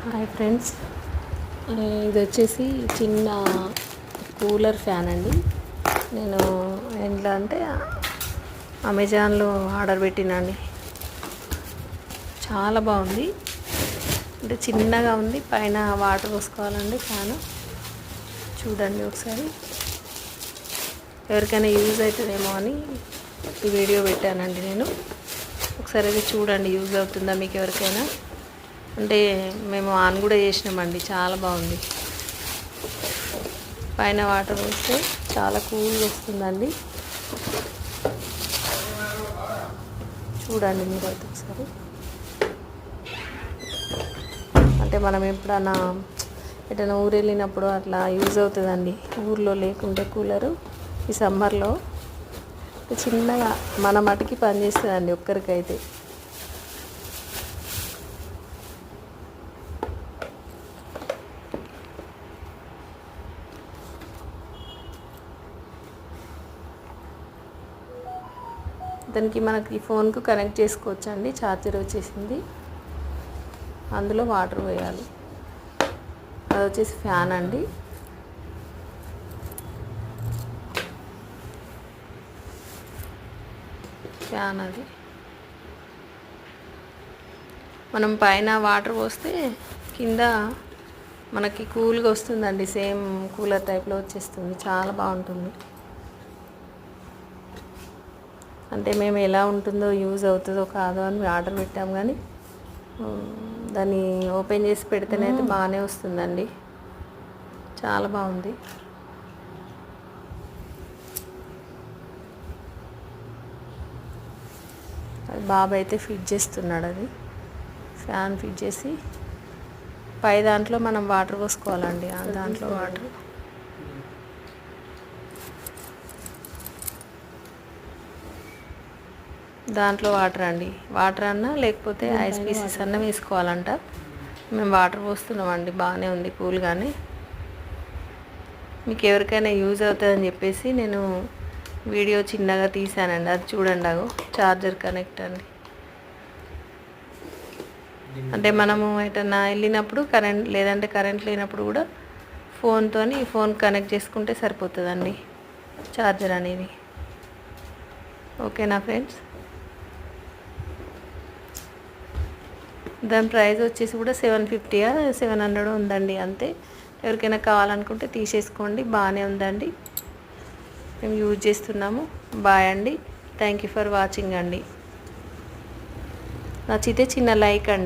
Hi friends, ఇది వచ్చేసి చిన్న కూలర్ ఫ్యాన్ అండి. నేను ఎట్లా అంటే అమెజాన్లో ఆర్డర్ పెట్టినండి. చాలా బాగుంది. అంటే చిన్నగా ఉంది, పైన వాటర్ పోసుకోవాలండి. ఫ్యాను చూడండి ఒకసారి, ఎవరికైనా యూజ్ అవుతుందేమో అని ఈ వీడియో పెట్టానండి నేను. ఒకసారి అది చూడండి, యూజ్ అవుతుందా మీకు ఎవరికైనా. అంటే మేము ఆన్ కూడా చేసినామండి, చాలా బాగుంది. పైన వాటర్ వస్తే చాలా కూల్గా వస్తుందండి. చూడండి మీరు అయితే ఒకసారి. అంటే మనం ఎప్పుడన్నా ఎటైనా ఊరు వెళ్ళినప్పుడు అట్లా యూజ్ అవుతుందండి. ఊర్లో లేకుంటే కూలరు ఈ సమ్మర్లో చిన్నగా మన మటుకి పనిచేస్తుందండి ఒక్కరికైతే. దానికి మనకి ఫోన్కు కనెక్ట్ చేసుకోవచ్చు అండి. ఛార్జర్ వచ్చేసింది, అందులో వాటర్ వేయాలి. అది వచ్చేసి ఫ్యాన్ అండి. ఫ్యాన్ అది మనం పైన వాటర్ పోస్తే కింద మనకి కూల్గా వస్తుందండి. సేమ్ కూలర్ టైప్లో వచ్చేస్తుంది, చాలా బాగుంటుంది. అంటే మేము ఎలా ఉంటుందో, యూజ్ అవుతుందో కాదో అని ఆర్డర్ పెట్టాము, కానీ దాన్ని ఓపెన్ చేసి పెడితేనైతే బాగానే వస్తుందండి. చాలా బాగుంది. అది బాబు అయితే ఫిట్ చేస్తున్నాడు. అది ఫ్యాన్ ఫిట్ చేసి పై దాంట్లో మనం వాటర్ పోసుకోవాలండి. దాంట్లో వాటర్ అండి. వాటర్ అన్నా లేకపోతే ఐస్ పీసెస్ అన్న వేసుకోవాలంట. మేము వాటర్ పోస్తున్నామండి, బాగానే ఉంది కూల్గానే. మీకు ఎవరికైనా యూజ్ అవుతుందని చెప్పేసి నేను వీడియో చిన్నగా తీసానండి. అది చూడండి, అగో ఛార్జర్ కనెక్ట్ అండి. అంటే మనము ఎటన్నా వెళ్ళినప్పుడు కరెంట్ లేదంటే కరెంట్ లేనప్పుడు కూడా ఫోన్ కనెక్ట్ చేసుకుంటే సరిపోతుందండి ఛార్జర్ అనేది. ఓకేనా ఫ్రెండ్స్. దాని ప్రైస్ వచ్చేసి కూడా 750 700 ఉందండి, అంతే. ఎవరికైనా కావాలనుకుంటే తీసేసుకోండి, బాగానే ఉందండి. మేము యూజ్ చేస్తున్నాము. బాయ్ అండి, థ్యాంక్ యూ ఫర్ వాచింగ్ అండి. నచ్చితే చిన్న లైక్ అండి.